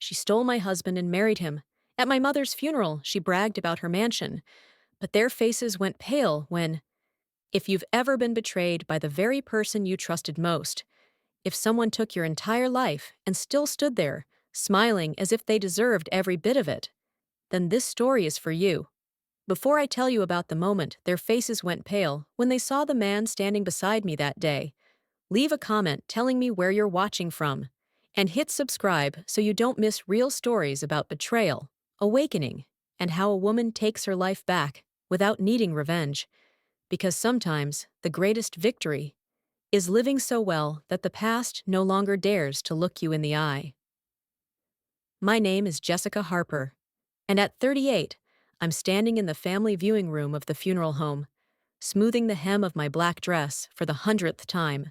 She stole my husband and married him. At my mother's funeral, she bragged about her mansion. But their faces went pale when, if you've ever been betrayed by the very person you trusted most, if someone took your entire life and still stood there, smiling as if they deserved every bit of it, then this story is for you. Before I tell you about the moment their faces went pale when they saw the man standing beside me that day, leave a comment telling me where you're watching from. And hit subscribe so you don't miss real stories about betrayal, awakening, and how a woman takes her life back without needing revenge. Because sometimes the greatest victory is living so well that the past no longer dares to look you in the eye. My name is Jessica Harper, and at 38, I'm standing in the family viewing room of the funeral home, smoothing the hem of my black dress for the 100th time,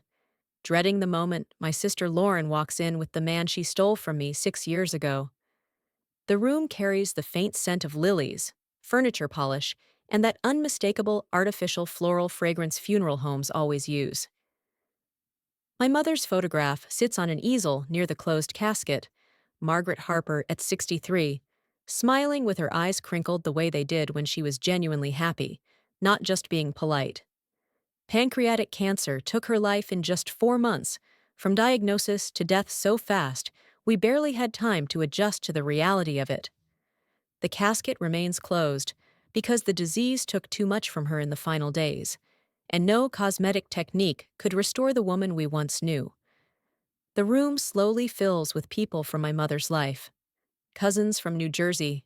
dreading the moment my sister Lauren walks in with the man she stole from me 6 years ago. The room carries the faint scent of lilies, furniture polish, and that unmistakable artificial floral fragrance funeral homes always use. My mother's photograph sits on an easel near the closed casket, Margaret Harper at 63, smiling with her eyes crinkled the way they did when she was genuinely happy, not just being polite. Pancreatic cancer took her life in just 4 months, from diagnosis to death so fast, we barely had time to adjust to the reality of it. The casket remains closed because the disease took too much from her in the final days, and no cosmetic technique could restore the woman we once knew. The room slowly fills with people from my mother's life. Cousins from New Jersey,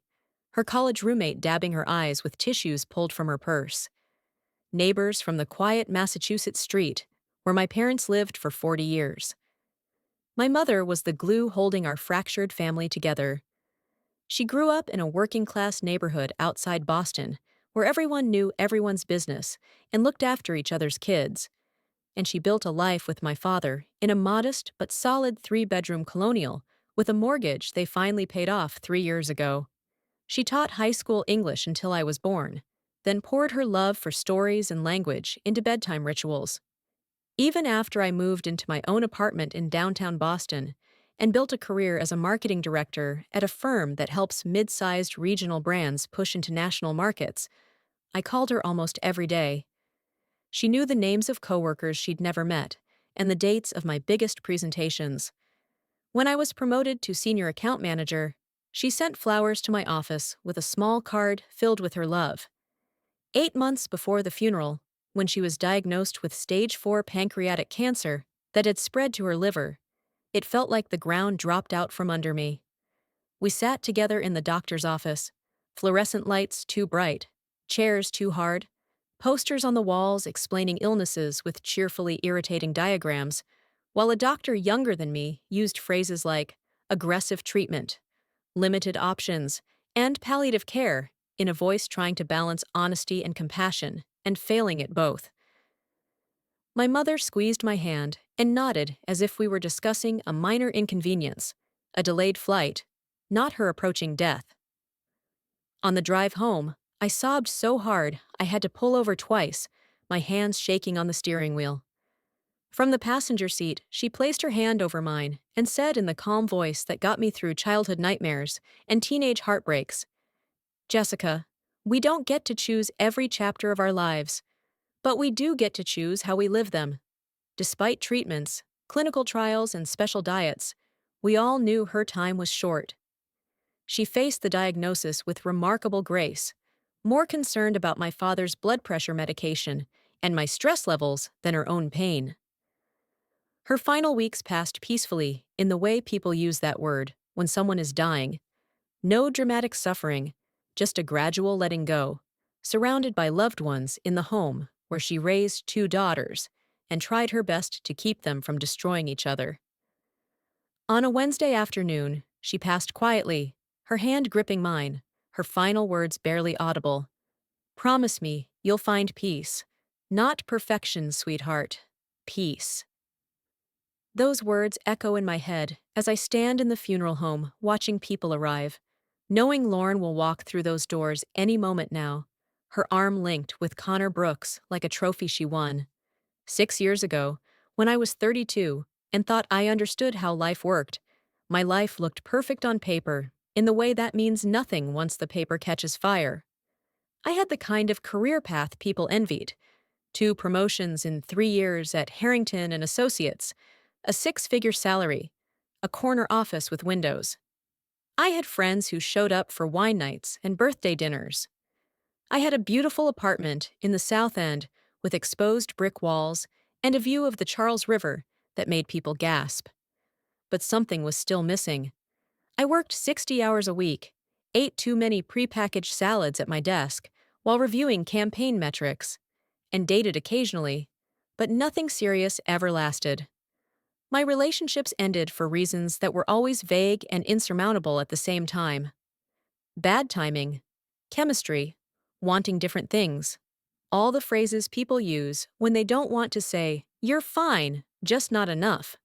her college roommate dabbing her eyes with tissues pulled from her purse. Neighbors from the quiet Massachusetts street, where my parents lived for 40 years. My mother was the glue holding our fractured family together. She grew up in a working-class neighborhood outside Boston, where everyone knew everyone's business and looked after each other's kids. And she built a life with my father in a modest but solid 3-bedroom colonial with a mortgage they finally paid off 3 years ago. She taught high school English until I was born, then poured her love for stories and language into bedtime rituals. Even after I moved into my own apartment in downtown Boston and built a career as a marketing director at a firm that helps mid-sized regional brands push into national markets, I called her almost every day. She knew the names of coworkers she'd never met and the dates of my biggest presentations. When I was promoted to senior account manager, she sent flowers to my office with a small card filled with her love. 8 months before the funeral, when she was diagnosed with stage 4 pancreatic cancer that had spread to her liver, it felt like the ground dropped out from under me. We sat together in the doctor's office, fluorescent lights too bright, chairs too hard, posters on the walls explaining illnesses with cheerfully irritating diagrams, while a doctor younger than me used phrases like aggressive treatment, limited options, and palliative care in a voice trying to balance honesty and compassion, and failing at both. My mother squeezed my hand and nodded as if we were discussing a minor inconvenience, a delayed flight, not her approaching death. On the drive home, I sobbed so hard I had to pull over twice, my hands shaking on the steering wheel. From the passenger seat, she placed her hand over mine and said in the calm voice that got me through childhood nightmares and teenage heartbreaks, "Jessica, we don't get to choose every chapter of our lives, but we do get to choose how we live them." Despite treatments, clinical trials, and special diets, we all knew her time was short. She faced the diagnosis with remarkable grace, more concerned about my father's blood pressure medication and my stress levels than her own pain. Her final weeks passed peacefully in the way people use that word when someone is dying. No dramatic suffering, just a gradual letting go, surrounded by loved ones in the home where she raised 2 daughters and tried her best to keep them from destroying each other. On a Wednesday afternoon, she passed quietly, her hand gripping mine, her final words barely audible. "Promise me you'll find peace. Not perfection, sweetheart. Peace." Those words echo in my head as I stand in the funeral home watching people arrive, knowing Lauren will walk through those doors any moment now, her arm linked with Connor Brooks like a trophy she won. 6 years ago, when I was 32 and thought I understood how life worked, My life looked perfect on paper, in the way that means nothing once the paper catches fire. I had the kind of career path people envied: 2 promotions in 3 years at Harrington and Associates, a six-figure salary, a corner office with windows. I had friends who showed up for wine nights and birthday dinners. I had a beautiful apartment in the South End with exposed brick walls and a view of the Charles River that made people gasp. But something was still missing. I worked 60 hours a week, ate too many prepackaged salads at my desk while reviewing campaign metrics, and dated occasionally, but nothing serious ever lasted. My relationships ended for reasons that were always vague and insurmountable at the same time. Bad timing, chemistry, wanting different things. All the phrases people use when they don't want to say, "You're fine, just not enough."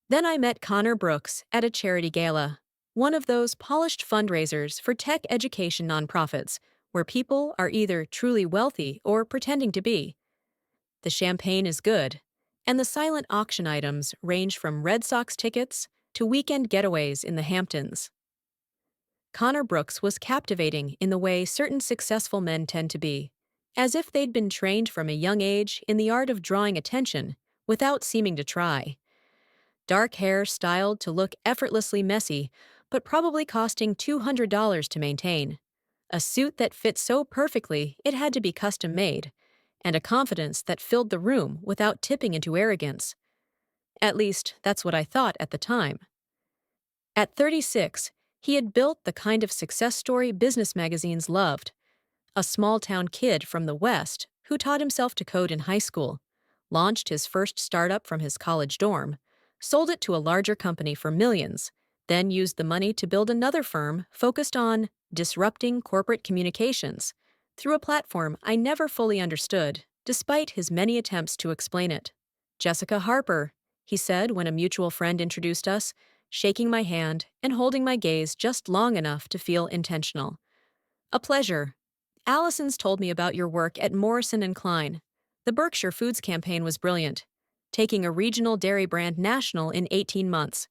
Then I met Connor Brooks at a charity gala, one of those polished fundraisers for tech education nonprofits where people are either truly wealthy or pretending to be. The champagne is good, and the silent auction items range from Red Sox tickets to weekend getaways in the Hamptons. Connor Brooks was captivating in the way certain successful men tend to be, as if they'd been trained from a young age in the art of drawing attention without seeming to try. Dark hair styled to look effortlessly messy, but probably costing $200 to maintain. A suit that fit so perfectly it had to be custom made, and a confidence that filled the room without tipping into arrogance. At least, that's what I thought at the time. At 36, he had built the kind of success story business magazines loved: a small-town kid from the West who taught himself to code in high school, launched his first startup from his college dorm, sold it to a larger company for millions, then used the money to build another firm focused on disrupting corporate communications through a platform I never fully understood, despite his many attempts to explain it. "Jessica Harper," he said when a mutual friend introduced us, shaking my hand and holding my gaze just long enough to feel intentional. "A pleasure. Allison's told me about your work at Morrison and Klein. The Berkshire Foods campaign was brilliant, taking a regional dairy brand national in 18 months.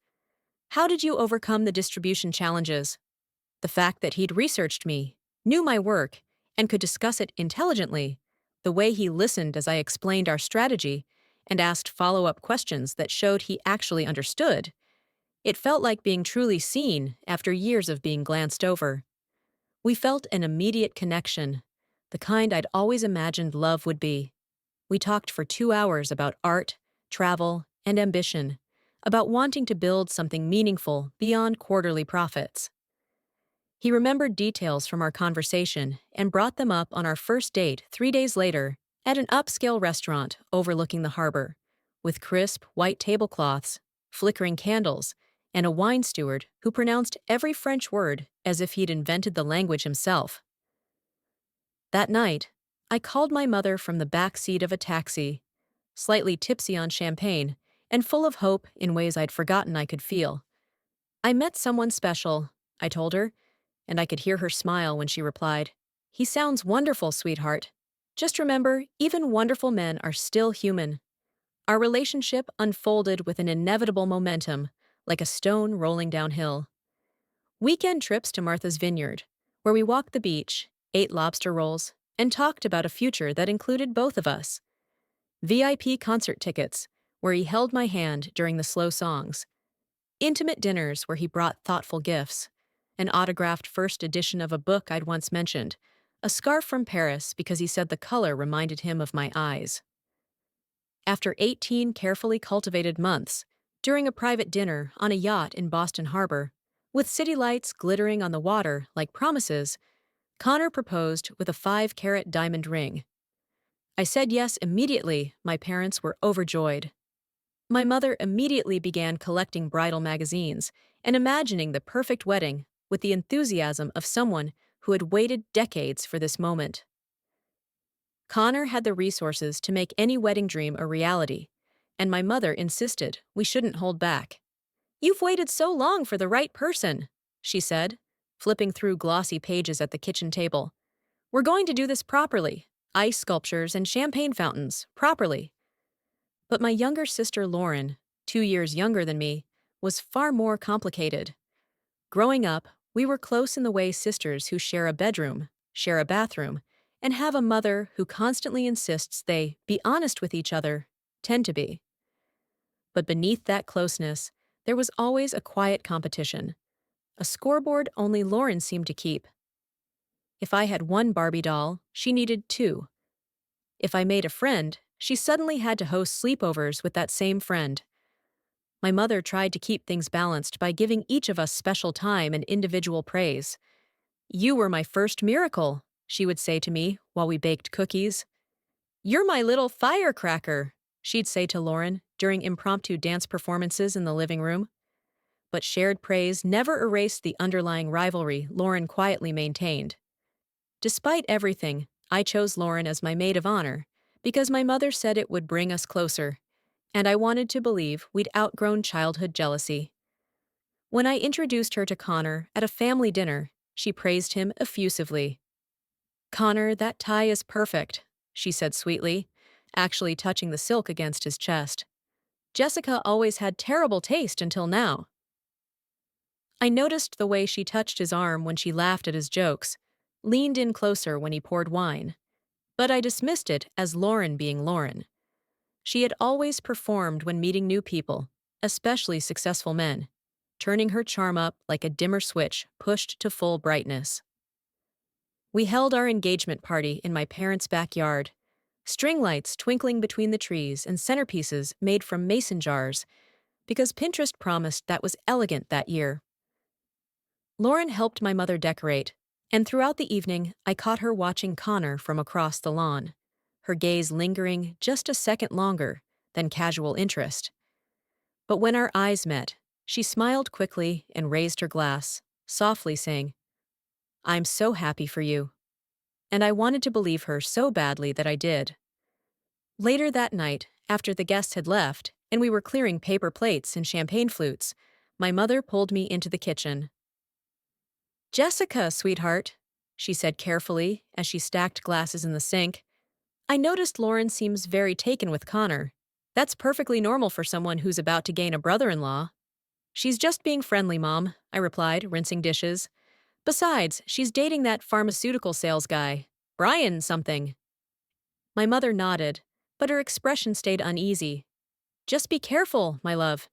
How did you overcome the distribution challenges?" The fact that he'd researched me, knew my work, and could discuss it intelligently, the way he listened as I explained our strategy and asked follow-up questions that showed he actually understood, it felt like being truly seen after years of being glanced over. We felt an immediate connection, the kind I'd always imagined love would be. We talked for 2 hours about art, travel, and ambition, about wanting to build something meaningful beyond quarterly profits. He remembered details from our conversation and brought them up on our first date 3 days later at an upscale restaurant overlooking the harbor, with crisp white tablecloths, flickering candles, and a wine steward who pronounced every French word as if he'd invented the language himself. That night, I called my mother from the back seat of a taxi, slightly tipsy on champagne and full of hope in ways I'd forgotten I could feel. "I met someone special," I told her, and I could hear her smile when she replied, "He sounds wonderful, sweetheart. Just remember, even wonderful men are still human." Our relationship unfolded with an inevitable momentum, like a stone rolling downhill. Weekend trips to Martha's Vineyard, where we walked the beach, ate lobster rolls, and talked about a future that included both of us. VIP concert tickets, where he held my hand during the slow songs. Intimate dinners where he brought thoughtful gifts. An autographed first edition of a book I'd once mentioned. A scarf from Paris because he said the color reminded him of my eyes. After 18 carefully cultivated months, during a private dinner on a yacht in Boston Harbor, with city lights glittering on the water like promises, Connor proposed with a 5-carat diamond ring. I said yes immediately. My parents were overjoyed. My mother immediately began collecting bridal magazines and imagining the perfect wedding with the enthusiasm of someone who had waited decades for this moment. Connor had the resources to make any wedding dream a reality, and my mother insisted we shouldn't hold back. "You've waited so long for the right person," she said, flipping through glossy pages at the kitchen table. "We're going to do this properly. Ice sculptures and champagne fountains, properly." But my younger sister Lauren, 2 years younger than me, was far more complicated. Growing up, we were close in the way sisters who share a bedroom, share a bathroom, and have a mother who constantly insists they be honest with each other tend to be. But beneath that closeness, there was always a quiet competition, a scoreboard only Lauren seemed to keep. If I had one Barbie doll, she needed two. If I made a friend, she suddenly had to host sleepovers with that same friend. My mother tried to keep things balanced by giving each of us special time and individual praise. "You were my first miracle," she would say to me while we baked cookies. "You're my little firecracker," she'd say to Lauren during impromptu dance performances in the living room. But shared praise never erased the underlying rivalry Lauren quietly maintained. Despite everything, I chose Lauren as my maid of honor because my mother said it would bring us closer, and I wanted to believe we'd outgrown childhood jealousy. When I introduced her to Connor at a family dinner, she praised him effusively. "Connor, that tie is perfect," she said sweetly, actually touching the silk against his chest. "Jessica always had terrible taste until now." I noticed the way she touched his arm when she laughed at his jokes, leaned in closer when he poured wine. But I dismissed it as Lauren being Lauren. She had always performed when meeting new people, especially successful men, turning her charm up like a dimmer switch pushed to full brightness. We held our engagement party in my parents' backyard, string lights twinkling between the trees and centerpieces made from mason jars, because Pinterest promised that was elegant that year. Lauren helped my mother decorate, and throughout the evening I caught her watching Connor from across the lawn, her gaze lingering just a second longer than casual interest. But when our eyes met, she smiled quickly and raised her glass, softly saying, "I'm so happy for you." And I wanted to believe her so badly that I did. Later that night, after the guests had left and we were clearing paper plates and champagne flutes, my mother pulled me into the kitchen. "Jessica, sweetheart," she said carefully as she stacked glasses in the sink, "I noticed Lauren seems very taken with Connor. That's perfectly normal for someone who's about to gain a brother-in-law." "She's just being friendly, Mom," I replied, rinsing dishes. "Besides, she's dating that pharmaceutical sales guy, Brian something." My mother nodded, but her expression stayed uneasy. "Just be careful, my love.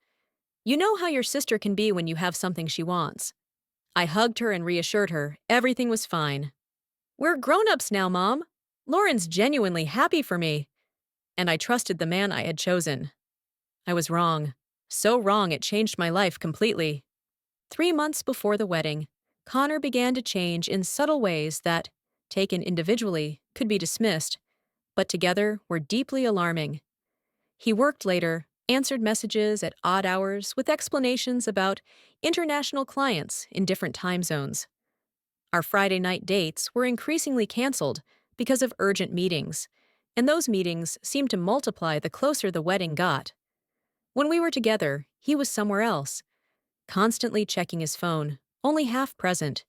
You know how your sister can be when you have something she wants." I hugged her and reassured her everything was fine. "We're grown-ups now, Mom. Lauren's genuinely happy for me." And I trusted the man I had chosen. I was wrong. So wrong it changed my life completely. 3 months before the wedding, Connor began to change in subtle ways that, taken individually, could be dismissed, but together were deeply alarming. He worked later, answered messages at odd hours with explanations about international clients in different time zones. Our Friday night dates were increasingly canceled because of urgent meetings, and those meetings seemed to multiply the closer the wedding got. When we were together, he was somewhere else, constantly checking his phone, only half present,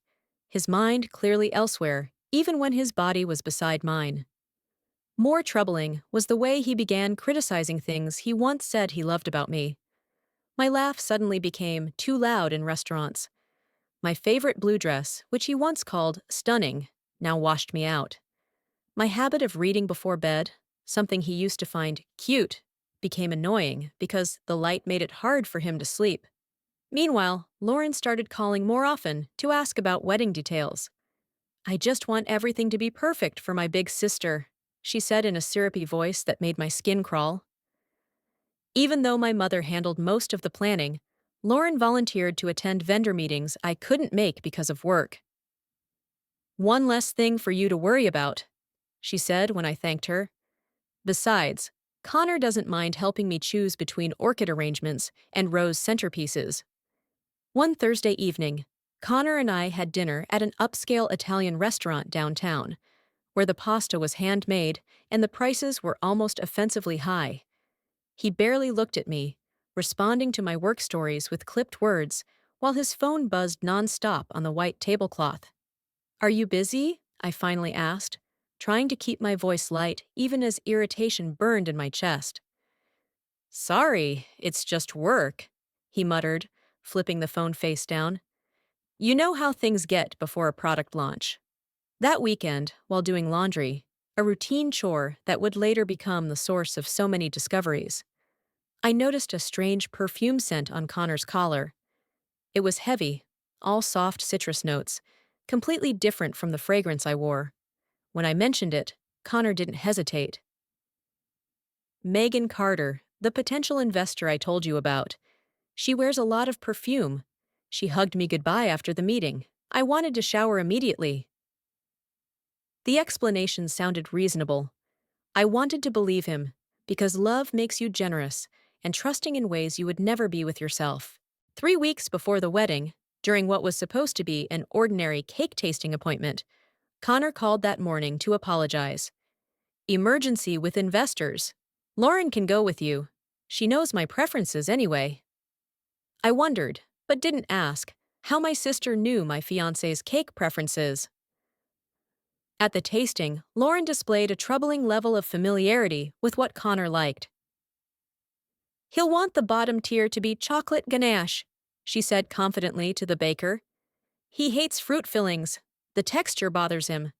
his mind clearly elsewhere, even when his body was beside mine. More troubling was the way he began criticizing things he once said he loved about me. My laugh suddenly became too loud in restaurants. My favorite blue dress, which he once called stunning, now washed me out. My habit of reading before bed, something he used to find cute, became annoying because the light made it hard for him to sleep. Meanwhile, Lauren started calling more often to ask about wedding details. "I just want everything to be perfect for my big sister," she said in a syrupy voice that made my skin crawl. Even though my mother handled most of the planning, Lauren volunteered to attend vendor meetings I couldn't make because of work. "One less thing for you to worry about," she said when I thanked her. "Besides, Connor doesn't mind helping me choose between orchid arrangements and rose centerpieces." One Thursday evening, Connor and I had dinner at an upscale Italian restaurant downtown, where the pasta was handmade and the prices were almost offensively high. He barely looked at me, responding to my work stories with clipped words, while his phone buzzed nonstop on the white tablecloth. "Are you busy?" I finally asked, trying to keep my voice light even as irritation burned in my chest. "Sorry, it's just work," he muttered, flipping the phone face down. You know how things get before a product launch. That weekend, while doing laundry, a routine chore that would later become the source of so many discoveries, I noticed a strange perfume scent on Connor's collar. It was heavy, all soft citrus notes, completely different from the fragrance I wore. When I mentioned it, Connor didn't hesitate. Megan Carter, the potential investor I told you about. She wears a lot of perfume. She hugged me goodbye after the meeting. I wanted to shower immediately. The explanation sounded reasonable. I wanted to believe him, because love makes you generous and trusting in ways you would never be with yourself. 3 weeks before the wedding, during what was supposed to be an ordinary cake tasting appointment, Connor called that morning to apologize. Emergency with investors. Lauren can go with you. She knows my preferences anyway. I wondered, but didn't ask, how my sister knew my fiancé's cake preferences. At the tasting, Lauren displayed a troubling level of familiarity with what Connor liked. He'll want the bottom tier to be chocolate ganache, she said confidently to the baker. He hates fruit fillings. The texture bothers him.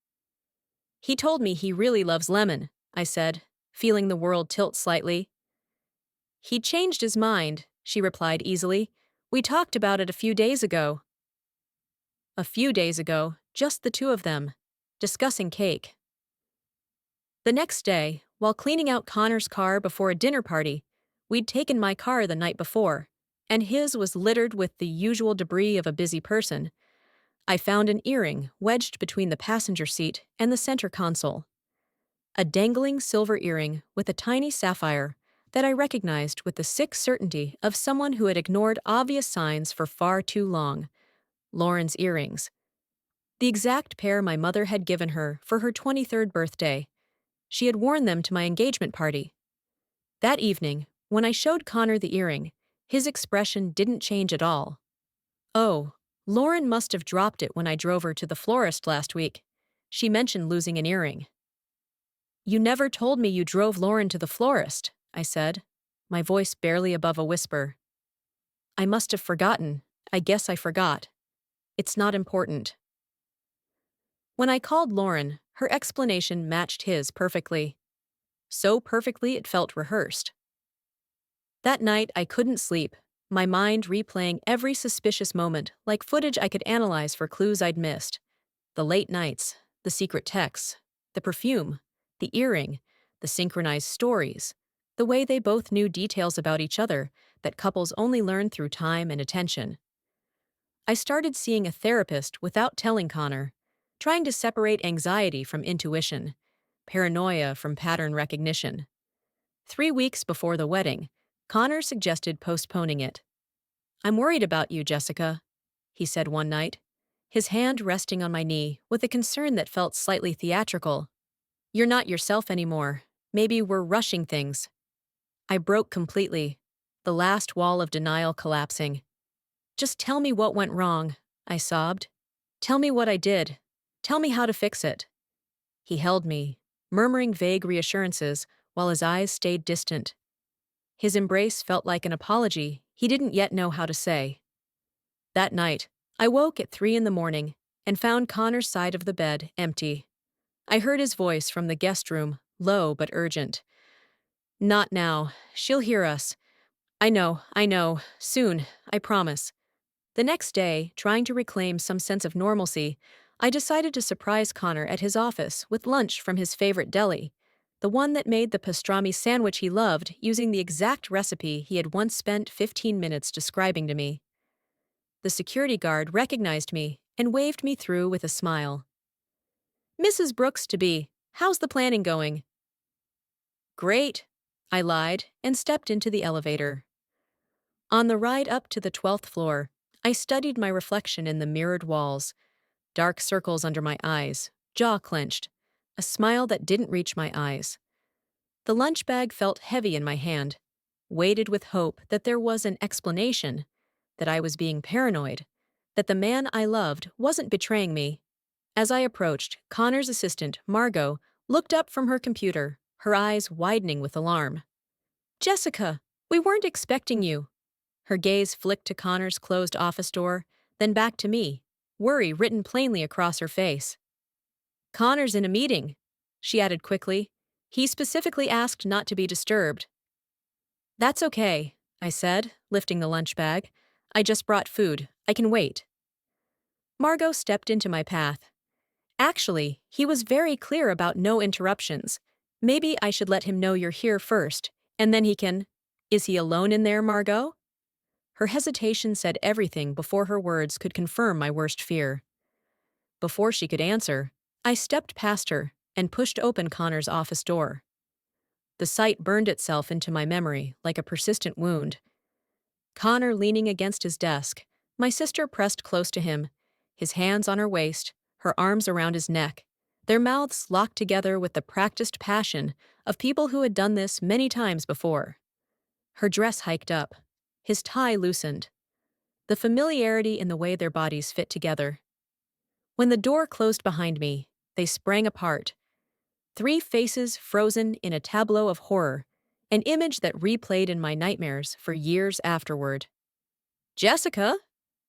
He told me he really loves lemon, I said, feeling the world tilt slightly. He changed his mind, she replied easily. We talked about it a few days ago. A few days ago, just the two of them, discussing cake. The next day, while cleaning out Connor's car before a dinner party, we'd taken my car the night before, and his was littered with the usual debris of a busy person. I found an earring wedged between the passenger seat and the center console. A dangling silver earring with a tiny sapphire that I recognized with the sick certainty of someone who had ignored obvious signs for far too long. Lauren's earrings. The exact pair my mother had given her for her 23rd birthday. She had worn them to my engagement party. That evening, when I showed Connor the earring, his expression didn't change at all. Oh, Lauren must have dropped it when I drove her to the florist last week. She mentioned losing an earring. You never told me you drove Lauren to the florist, I said, my voice barely above a whisper. I must have forgotten. I guess I forgot. It's not important. When I called Lauren, her explanation matched his perfectly. So perfectly it felt rehearsed. That night I couldn't sleep, my mind replaying every suspicious moment like footage I could analyze for clues I'd missed. The late nights, the secret texts, the perfume, the earring, the synchronized stories, the way they both knew details about each other that couples only learn through time and attention. I started seeing a therapist without telling Connor, trying to separate anxiety from intuition, paranoia from pattern recognition. 3 weeks before the wedding, Connor suggested postponing it. I'm worried about you, Jessica, he said one night, his hand resting on my knee with a concern that felt slightly theatrical. You're not yourself anymore. Maybe we're rushing things. I broke completely, the last wall of denial collapsing. Just tell me what went wrong, I sobbed. Tell me what I did. Tell me how to fix it. He held me, murmuring vague reassurances while his eyes stayed distant. His embrace felt like an apology he didn't yet know how to say. That night, I woke at 3 a.m. and found Connor's side of the bed empty. I heard his voice from the guest room, low but urgent. Not now. She'll hear us. I know. Soon, I promise. The next day, trying to reclaim some sense of normalcy, I decided to surprise Connor at his office with lunch from his favorite deli, the one that made the pastrami sandwich he loved using the exact recipe he had once spent 15 minutes describing to me. The security guard recognized me and waved me through with a smile. Mrs. Brooks-to-be, how's the planning going? Great, I lied and stepped into the elevator. On the ride up to the 12th floor, I studied my reflection in the mirrored walls, dark circles under my eyes, jaw clenched, a smile that didn't reach my eyes. The lunch bag felt heavy in my hand, weighted with hope that there was an explanation, that I was being paranoid, that the man I loved wasn't betraying me. As I approached, Connor's assistant, Margot, looked up from her computer, her eyes widening with alarm. Jessica, we weren't expecting you. Her gaze flicked to Connor's closed office door, then back to me, worry written plainly across her face. Connor's in a meeting, she added quickly. He specifically asked not to be disturbed. That's okay, I said, lifting the lunch bag. I just brought food. I can wait. Margot stepped into my path. Actually, he was very clear about no interruptions. Maybe I should let him know you're here first, and then he can. Is he alone in there, Margot? Her hesitation said everything before her words could confirm my worst fear. Before she could answer, I stepped past her and pushed open Connor's office door. The sight burned itself into my memory like a persistent wound. Connor leaning against his desk, my sister pressed close to him, his hands on her waist, her arms around his neck, their mouths locked together with the practiced passion of people who had done this many times before. Her dress hiked up, his tie loosened, the familiarity in the way their bodies fit together. When the door closed behind me, they sprang apart. Three faces frozen in a tableau of horror, an image that replayed in my nightmares for years afterward. Jessica,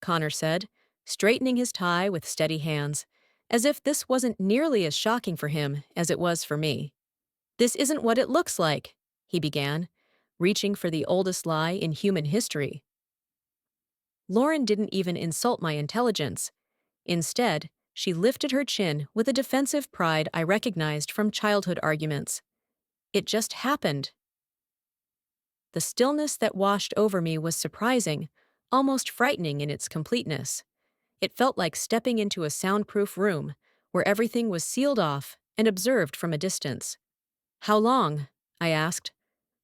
Connor said, straightening his tie with steady hands, as if this wasn't nearly as shocking for him as it was for me. This isn't what it looks like, he began, reaching for the oldest lie in human history. Lauren didn't even insult my intelligence. Instead, she lifted her chin with a defensive pride I recognized from childhood arguments. It just happened. The stillness that washed over me was surprising, almost frightening in its completeness. It felt like stepping into a soundproof room, where everything was sealed off and observed from a distance. How long? I asked,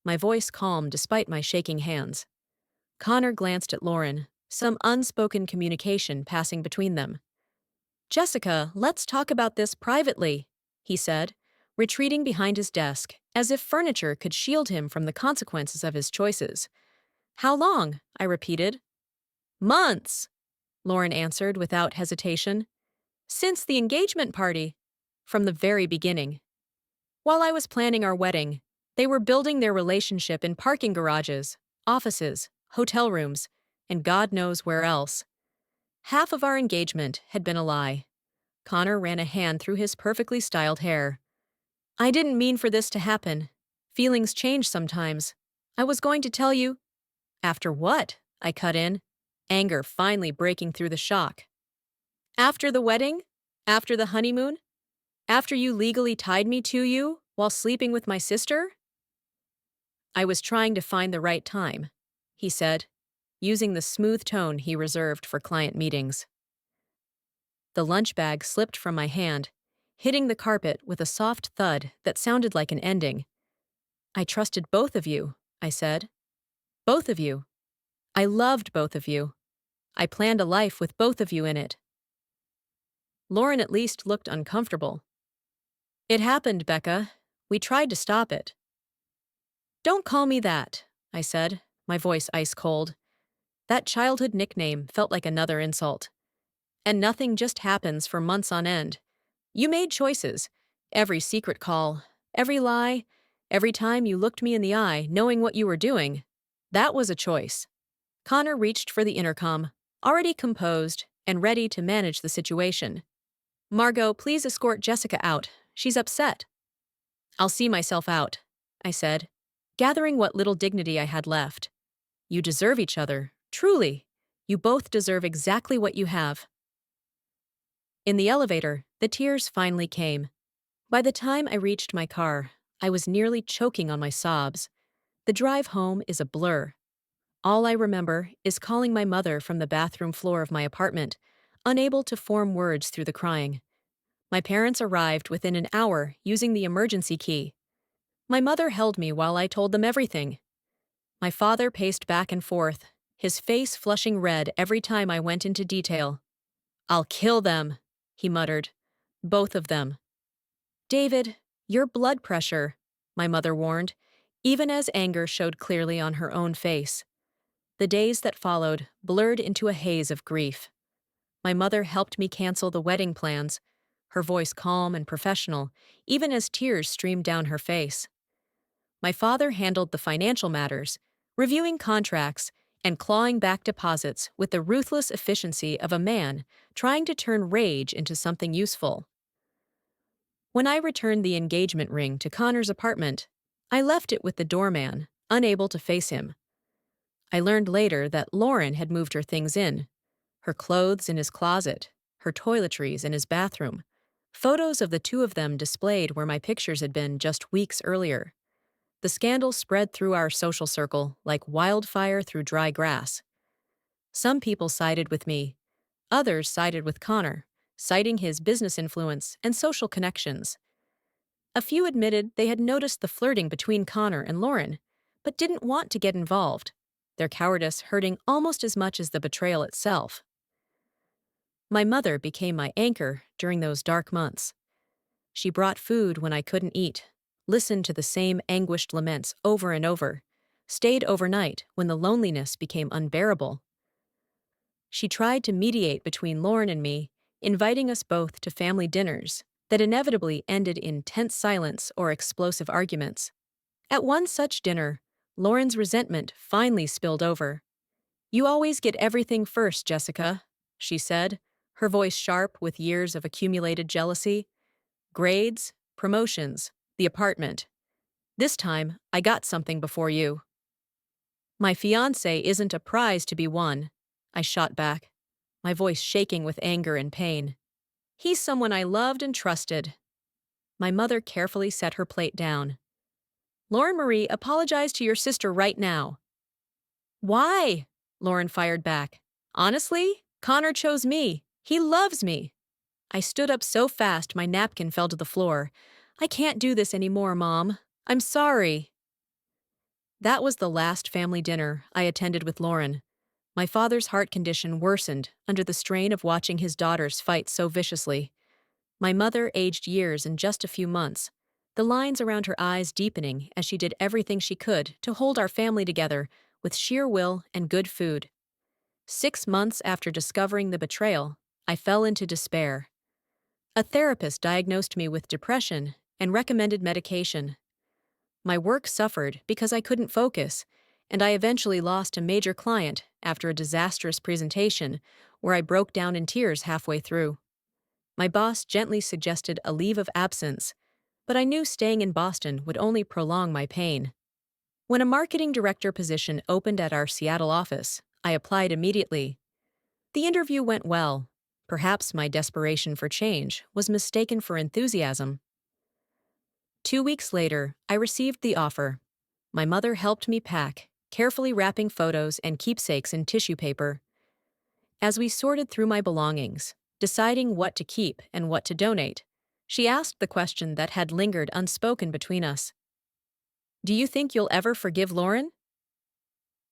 my voice calm despite my shaking hands. Connor glanced at Lauren, some unspoken communication passing between them. Jessica, let's talk about this privately, he said, retreating behind his desk, as if furniture could shield him from the consequences of his choices. How long? I repeated. Months, Lauren answered without hesitation. Since the engagement party. From the very beginning. While I was planning our wedding, they were building their relationship in parking garages, offices, hotel rooms, and God knows where else. Half of our engagement had been a lie. Connor ran a hand through his perfectly styled hair. I didn't mean for this to happen. Feelings change sometimes. I was going to tell you. After what? I cut in, anger finally breaking through the shock. After the wedding? After the honeymoon? After you legally tied me to you while sleeping with my sister? I was trying to find the right time, he said, using the smooth tone he reserved for client meetings. The lunch bag slipped from my hand, hitting the carpet with a soft thud that sounded like an ending. I trusted both of you, I said. Both of you. I loved both of you. I planned a life with both of you in it. Lauren at least looked uncomfortable. It happened, Becca. We tried to stop it. Don't call me that, I said, my voice ice cold. That childhood nickname felt like another insult. And nothing just happens for months on end. You made choices. Every secret call, every lie, every time you looked me in the eye knowing what you were doing. That was a choice. Connor reached for the intercom, already composed and ready to manage the situation. Margot, please escort Jessica out. She's upset. I'll see myself out, I said, gathering what little dignity I had left. You deserve each other, truly. You both deserve exactly what you have. In the elevator, the tears finally came. By the time I reached my car, I was nearly choking on my sobs. The drive home is a blur. All I remember is calling my mother from the bathroom floor of my apartment, unable to form words through the crying. My parents arrived within an hour using the emergency key. My mother held me while I told them everything. My father paced back and forth, his face flushing red every time I went into detail. I'll kill them, he muttered. Both of them. David, your blood pressure, my mother warned, even as anger showed clearly on her own face. The days that followed blurred into a haze of grief. My mother helped me cancel the wedding plans, her voice calm and professional, even as tears streamed down her face. My father handled the financial matters, reviewing contracts and clawing back deposits with the ruthless efficiency of a man trying to turn rage into something useful. When I returned the engagement ring to Connor's apartment, I left it with the doorman, unable to face him. I learned later that Lauren had moved her things in, her clothes in his closet, her toiletries in his bathroom. Photos of the two of them displayed where my pictures had been just weeks earlier. The scandal spread through our social circle like wildfire through dry grass. Some people sided with me, others sided with Connor, citing his business influence and social connections. A few admitted they had noticed the flirting between Connor and Lauren, but didn't want to get involved, their cowardice hurting almost as much as the betrayal itself. My mother became my anchor during those dark months. She brought food when I couldn't eat, listened to the same anguished laments over and over, stayed overnight when the loneliness became unbearable. She tried to mediate between Lauren and me, inviting us both to family dinners that inevitably ended in tense silence or explosive arguments. At one such dinner, Lauren's resentment finally spilled over. "You always get everything first, Jessica," she said, her voice sharp with years of accumulated jealousy. "Grades, promotions, the apartment. This time, I got something before you." "My fiancé isn't a prize to be won," I shot back, my voice shaking with anger and pain. "He's someone I loved and trusted." My mother carefully set her plate down. "Lauren Marie, apologize to your sister right now." "Why?" Lauren fired back. "Honestly, Connor chose me. He loves me." I stood up so fast my napkin fell to the floor. "I can't do this anymore, Mom. I'm sorry." That was the last family dinner I attended with Lauren. My father's heart condition worsened under the strain of watching his daughters fight so viciously. My mother aged years in just a few months, the lines around her eyes deepening as she did everything she could to hold our family together with sheer will and good food. 6 months after discovering the betrayal, I fell into despair. A therapist diagnosed me with depression and recommended medication. My work suffered because I couldn't focus, and I eventually lost a major client after a disastrous presentation where I broke down in tears halfway through. My boss gently suggested a leave of absence, but I knew staying in Boston would only prolong my pain. When a marketing director position opened at our Seattle office, I applied immediately. The interview went well. Perhaps my desperation for change was mistaken for enthusiasm. 2 weeks later, I received the offer. My mother helped me pack, carefully wrapping photos and keepsakes in tissue paper. As we sorted through my belongings, deciding what to keep and what to donate, she asked the question that had lingered unspoken between us. "Do you think you'll ever forgive Lauren?"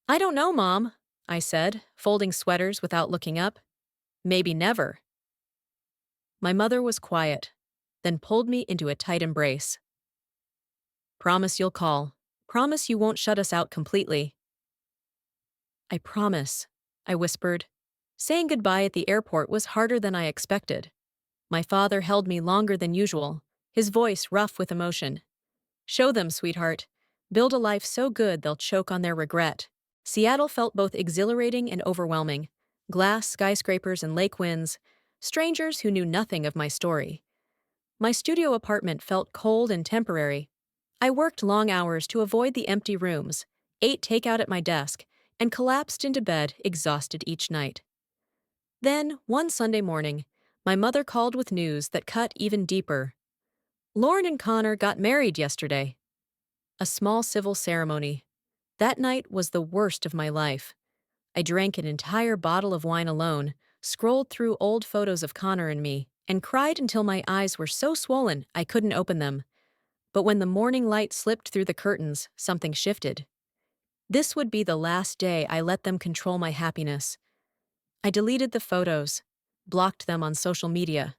"I don't know, Mom," I said, folding sweaters without looking up. "Maybe never." My mother was quiet, then pulled me into a tight embrace. "Promise you'll call. Promise you won't shut us out completely." "I promise," I whispered. Saying goodbye at the airport was harder than I expected. My father held me longer than usual, his voice rough with emotion. "Show them, sweetheart. Build a life so good they'll choke on their regret." Seattle felt both exhilarating and overwhelming. Glass skyscrapers and lake winds, strangers who knew nothing of my story. My studio apartment felt cold and temporary. I worked long hours to avoid the empty rooms, ate takeout at my desk, and collapsed into bed exhausted each night. Then, one Sunday morning, my mother called with news that cut even deeper. "Lauren and Connor got married yesterday." A small civil ceremony. That night was the worst of my life. I drank an entire bottle of wine alone, scrolled through old photos of Connor and me, and cried until my eyes were so swollen I couldn't open them. But when the morning light slipped through the curtains, something shifted. This would be the last day I let them control my happiness. I deleted the photos, blocked them on social media,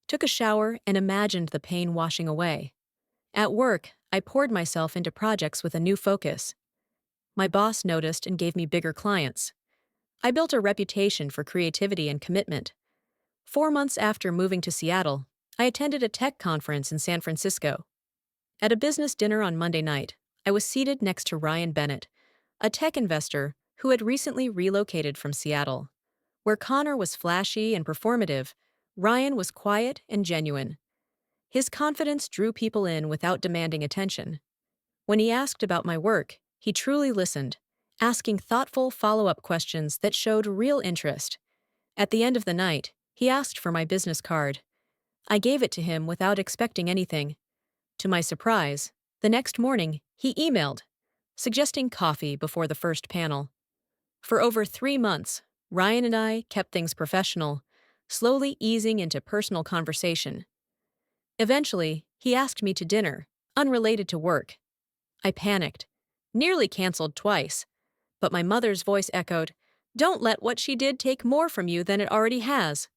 took a shower, and imagined the pain washing away. At work, I poured myself into projects with a new focus. My boss noticed and gave me bigger clients. I built a reputation for creativity and commitment. 4 months after moving to Seattle, I attended a tech conference in San Francisco. At a business dinner on Monday night, I was seated next to Ryan Bennett, a tech investor who had recently relocated from Seattle. Where Connor was flashy and performative, Ryan was quiet and genuine. His confidence drew people in without demanding attention. When he asked about my work, he truly listened, asking thoughtful follow-up questions that showed real interest. At the end of the night, he asked for my business card. I gave it to him without expecting anything. To my surprise, the next morning, he emailed, suggesting coffee before the first panel. For over 3 months, Ryan and I kept things professional, slowly easing into personal conversation. Eventually, he asked me to dinner, unrelated to work. I panicked, nearly canceled twice, but my mother's voice echoed, "Don't let what she did take more from you than it already has."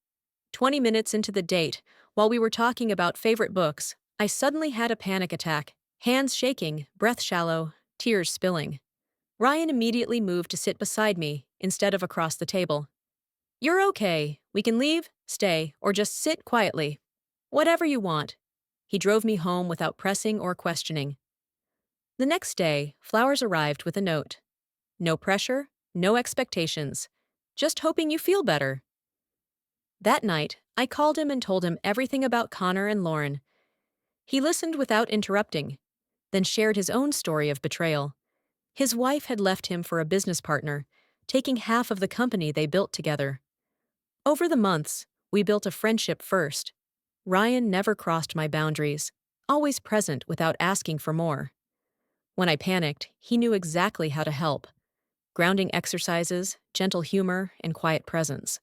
20 minutes into the date, while we were talking about favorite books, I suddenly had a panic attack, hands shaking, breath shallow, tears spilling. Ryan immediately moved to sit beside me instead of across the table. "You're okay. We can leave, stay, or just sit quietly. Whatever you want." He drove me home without pressing or questioning. The next day, flowers arrived with a note. No pressure, no expectations. Just hoping you feel better. That night, I called him and told him everything about Connor and Lauren. He listened without interrupting, then shared his own story of betrayal. His wife had left him for a business partner, taking half of the company they built together. Over the months, we built a friendship first. Ryan never crossed my boundaries, always present without asking for more. When I panicked, he knew exactly how to help. Grounding exercises, gentle humor, and quiet presence.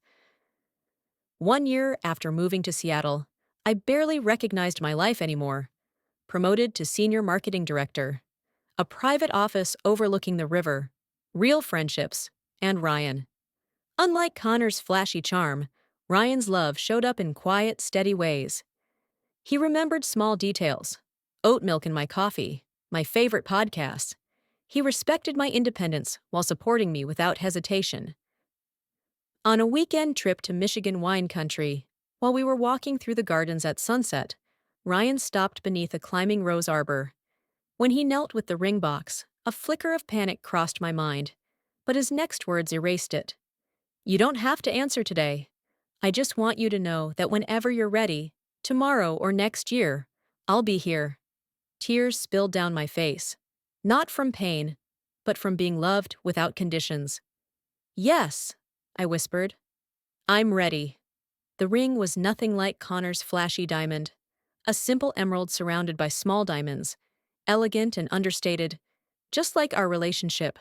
1 year after moving to Seattle, I barely recognized my life anymore. Promoted to senior marketing director. A private office overlooking the river. Real friendships. And Ryan. Unlike Connor's flashy charm, Ryan's love showed up in quiet, steady ways. He remembered small details. Oat milk in my coffee. My favorite podcasts. He respected my independence while supporting me without hesitation. On a weekend trip to Michigan wine country, while we were walking through the gardens at sunset, Ryan stopped beneath a climbing rose arbor. When he knelt with the ring box, a flicker of panic crossed my mind, but his next words erased it. "You don't have to answer today. I just want you to know that whenever you're ready, tomorrow or next year, I'll be here." Tears spilled down my face, not from pain, but from being loved without conditions. "Yes," I whispered. "I'm ready." The ring was nothing like Connor's flashy diamond. A simple emerald surrounded by small diamonds, elegant and understated, just like our relationship.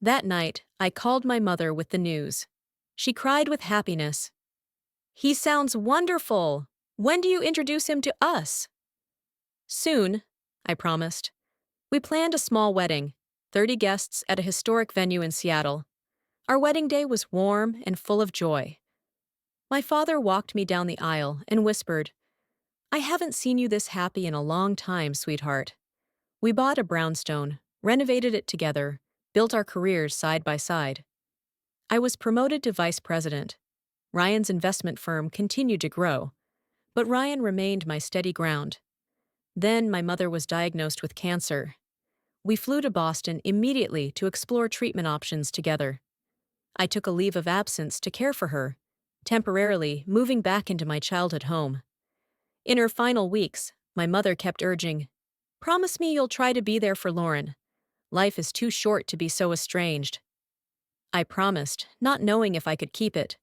That night, I called my mother with the news. She cried with happiness. "He sounds wonderful! When do you introduce him to us?" "Soon," I promised. We planned a small wedding, 30 guests at a historic venue in Seattle. Our wedding day was warm and full of joy. My father walked me down the aisle and whispered, "I haven't seen you this happy in a long time, sweetheart." We bought a brownstone, renovated it together, built our careers side by side. I was promoted to vice president. Ryan's investment firm continued to grow, but Ryan remained my steady ground. Then my mother was diagnosed with cancer. We flew to Boston immediately to explore treatment options together. I took a leave of absence to care for her, temporarily moving back into my childhood home. In her final weeks, my mother kept urging, "Promise me you'll try to be there for Lauren. Life is too short to be so estranged." I promised, not knowing if I could keep it,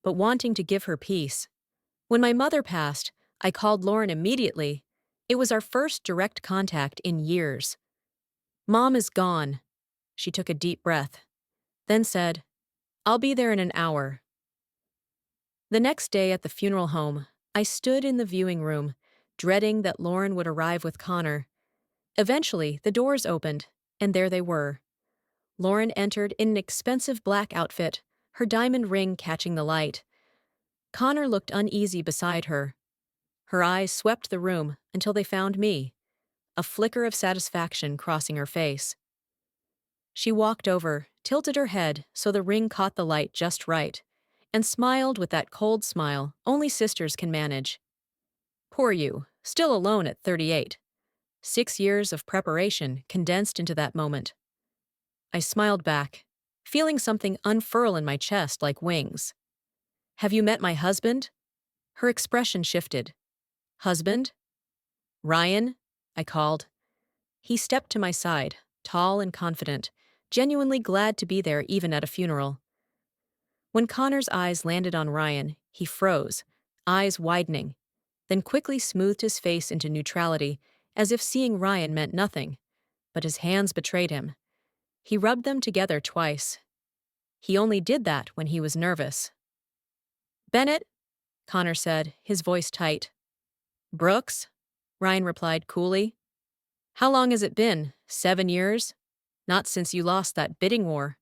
but wanting to give her peace. When my mother passed, I called Lauren immediately. It was our first direct contact in years. "Mom is gone." She took a deep breath, then said, "I'll be there in an hour." The next day at the funeral home, I stood in the viewing room, dreading that Lauren would arrive with Connor. Eventually, the doors opened, and there they were. Lauren entered in an expensive black outfit, her diamond ring catching the light. Connor looked uneasy beside her. Her eyes swept the room until they found me, a flicker of satisfaction crossing her face. She walked over, tilted her head so the ring caught the light just right, and smiled with that cold smile only sisters can manage. Poor you, still alone at 38. 6 years of preparation condensed into that moment. I smiled back, feeling something unfurl in my chest like wings. Have you met my husband? Her expression shifted. Husband? Ryan? I called. He stepped to my side, tall and confident, genuinely glad to be there even at a funeral. When Connor's eyes landed on Ryan, he froze, eyes widening, then quickly smoothed his face into neutrality, as if seeing Ryan meant nothing. But his hands betrayed him. He rubbed them together twice. He only did that when he was nervous. Bennett, Connor said, his voice tight. Brooks? Ryan replied coolly. How long has it been? 7 years? Not since you lost that bidding war.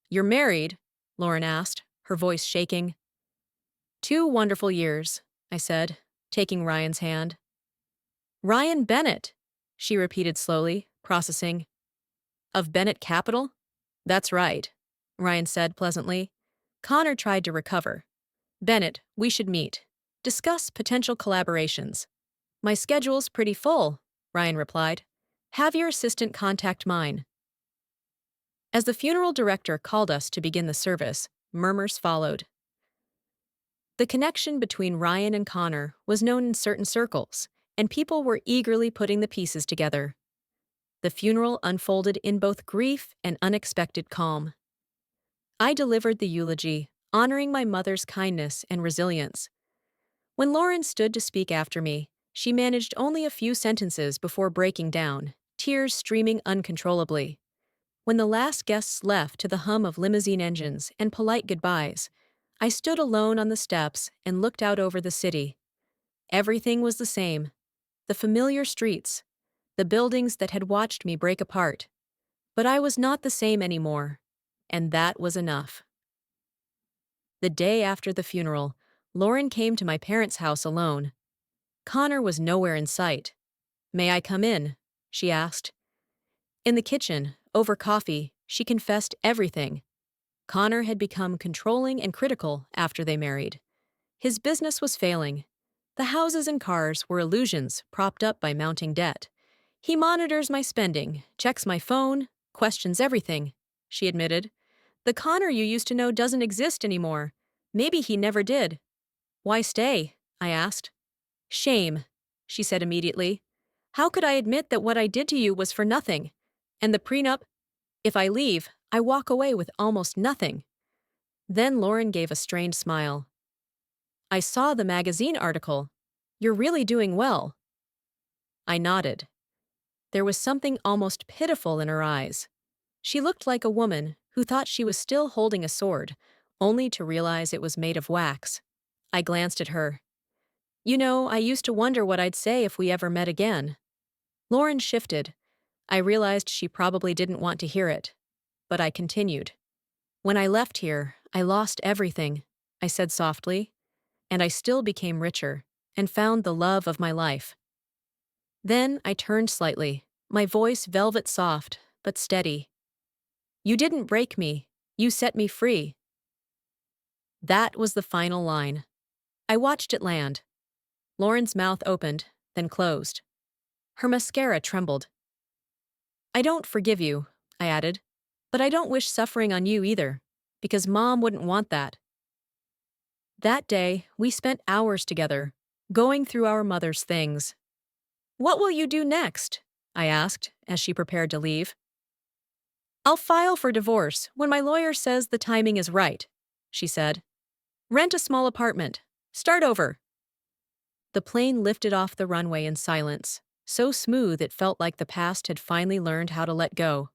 You're married? Lauren asked, her voice shaking. 2 wonderful years, I said, taking Ryan's hand. Ryan Bennett, she repeated slowly, processing. Of Bennett Capital? That's right, Ryan said pleasantly. Connor tried to recover. Bennett, we should meet. Discuss potential collaborations. My schedule's pretty full, Ryan replied. Have your assistant contact mine. As the funeral director called us to begin the service, murmurs followed. The connection between Ryan and Connor was known in certain circles, and people were eagerly putting the pieces together. The funeral unfolded in both grief and unexpected calm. I delivered the eulogy, honoring my mother's kindness and resilience. When Lauren stood to speak after me, she managed only a few sentences before breaking down, tears streaming uncontrollably. When the last guests left to the hum of limousine engines and polite goodbyes, I stood alone on the steps and looked out over the city. Everything was the same. The familiar streets, the buildings that had watched me break apart. But I was not the same anymore, and that was enough. The day after the funeral, Lauren came to my parents' house alone. Connor was nowhere in sight. May I come in? She asked. In the kitchen, over coffee, she confessed everything. Connor had become controlling and critical after they married. His business was failing. The houses and cars were illusions propped up by mounting debt. He monitors my spending, checks my phone, questions everything, she admitted. The Connor you used to know doesn't exist anymore. Maybe he never did. Why stay? I asked. Shame, she said immediately. How could I admit that what I did to you was for nothing? And the prenup? If I leave, I walk away with almost nothing. Then Lauren gave a strained smile. I saw the magazine article. You're really doing well. I nodded. There was something almost pitiful in her eyes. She looked like a woman who thought she was still holding a sword, only to realize it was made of wax. I glanced at her. You know, I used to wonder what I'd say if we ever met again. Lauren shifted. I realized she probably didn't want to hear it. But I continued. When I left here, I lost everything, I said softly, and I still became richer and found the love of my life. Then I turned slightly, my voice velvet soft, but steady. You didn't break me. You set me free. That was the final line. I watched it land. Lauren's mouth opened, then closed. Her mascara trembled. I don't forgive you, I added, but I don't wish suffering on you either, because Mom wouldn't want that. That day, we spent hours together, going through our mother's things. What will you do next? I asked, as she prepared to leave. I'll file for divorce when my lawyer says the timing is right, she said. Rent a small apartment. Start over. The plane lifted off the runway in silence, so smooth it felt like the past had finally learned how to let go.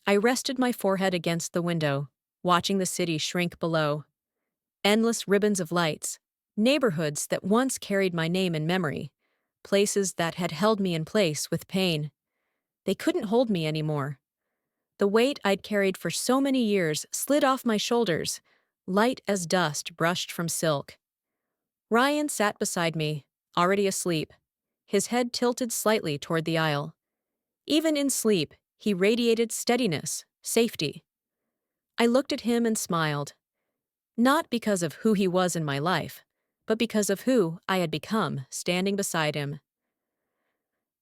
I rested my forehead against the window, watching the city shrink below. Endless ribbons of lights, neighborhoods that once carried my name in memory, places that had held me in place with pain. They couldn't hold me anymore. The weight I'd carried for so many years slid off my shoulders, light as dust brushed from silk. Ryan sat beside me, already asleep, his head tilted slightly toward the aisle. Even in sleep, he radiated steadiness, safety. I looked at him and smiled. Not because of who he was in my life, but because of who I had become standing beside him.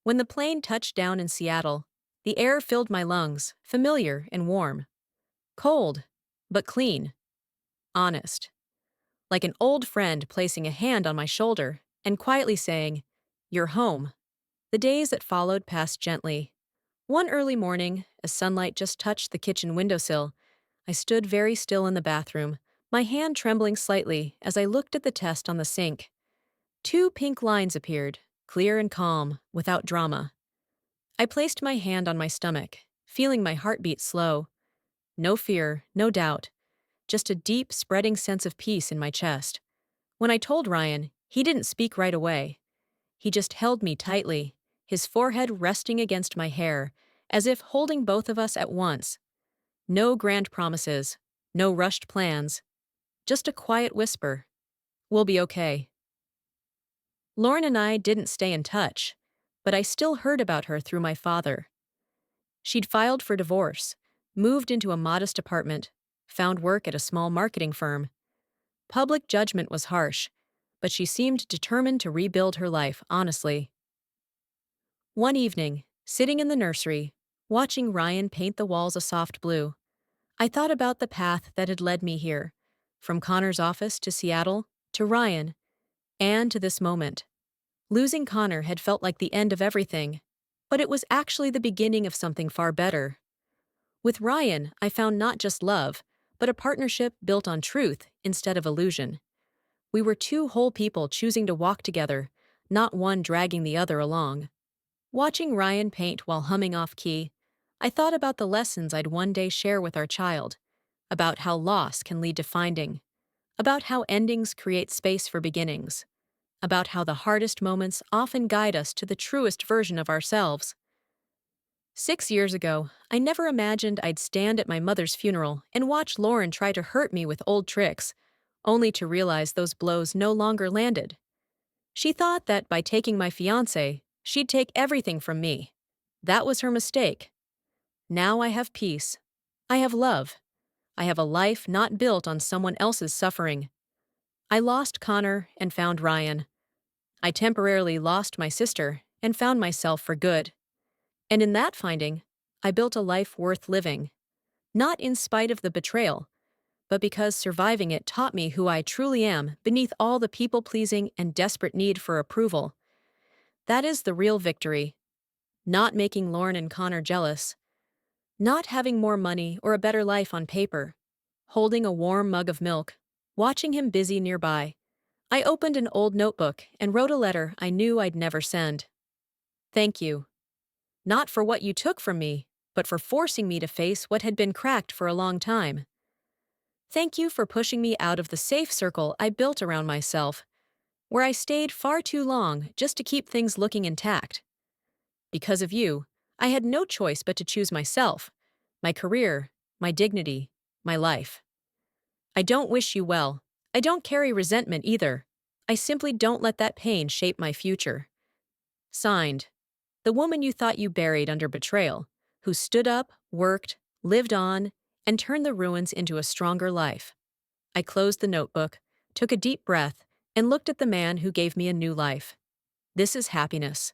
When the plane touched down in Seattle, the air filled my lungs, familiar and warm. Cold, but clean, honest. Like an old friend placing a hand on my shoulder and quietly saying, "You're home." The days that followed passed gently. One early morning, as sunlight just touched the kitchen windowsill, I stood very still in the bathroom, my hand trembling slightly as I looked at the test on the sink. Two pink lines appeared, clear and calm, without drama. I placed my hand on my stomach, feeling my heartbeat slow. No fear, no doubt, just a deep, spreading sense of peace in my chest. When I told Ryan, he didn't speak right away. He just held me tightly, his forehead resting against my hair, as if holding both of us at once. No grand promises, no rushed plans, just a quiet whisper. "We'll be okay." Lauren and I didn't stay in touch, but I still heard about her through my father. She'd filed for divorce, moved into a modest apartment, found work at a small marketing firm. Public judgment was harsh, but she seemed determined to rebuild her life honestly. One evening, sitting in the nursery, watching Ryan paint the walls a soft blue, I thought about the path that had led me here, from Connor's office to Seattle, to Ryan, and to this moment. Losing Connor had felt like the end of everything, but it was actually the beginning of something far better. With Ryan, I found not just love, but a partnership built on truth instead of illusion. We were two whole people choosing to walk together, not one dragging the other along. Watching Ryan paint while humming off key, I thought about the lessons I'd one day share with our child, about how loss can lead to finding, about how endings create space for beginnings, about how the hardest moments often guide us to the truest version of ourselves. 6 years ago, I never imagined I'd stand at my mother's funeral and watch Lauren try to hurt me with old tricks, only to realize those blows no longer landed. She thought that by taking my fiancé, she'd take everything from me. That was her mistake. Now I have peace. I have love. I have a life not built on someone else's suffering. I lost Connor and found Ryan. I temporarily lost my sister and found myself for good. And in that finding, I built a life worth living. Not in spite of the betrayal, but because surviving it taught me who I truly am beneath all the people-pleasing and desperate need for approval. That is the real victory. Not making Lauren and Connor jealous. Not having more money or a better life on paper. Holding a warm mug of milk. Watching him busy nearby. I opened an old notebook and wrote a letter I knew I'd never send. Thank you. Not for what you took from me, but for forcing me to face what had been cracked for a long time. Thank you for pushing me out of the safe circle I built around myself, where I stayed far too long just to keep things looking intact. Because of you, I had no choice but to choose myself, my career, my dignity, my life. I don't wish you well. I don't carry resentment either. I simply don't let that pain shape my future. Signed, the woman you thought you buried under betrayal, who stood up, worked, lived on, and turned the ruins into a stronger life. I closed the notebook, took a deep breath, and looked at the man who gave me a new life. This is happiness.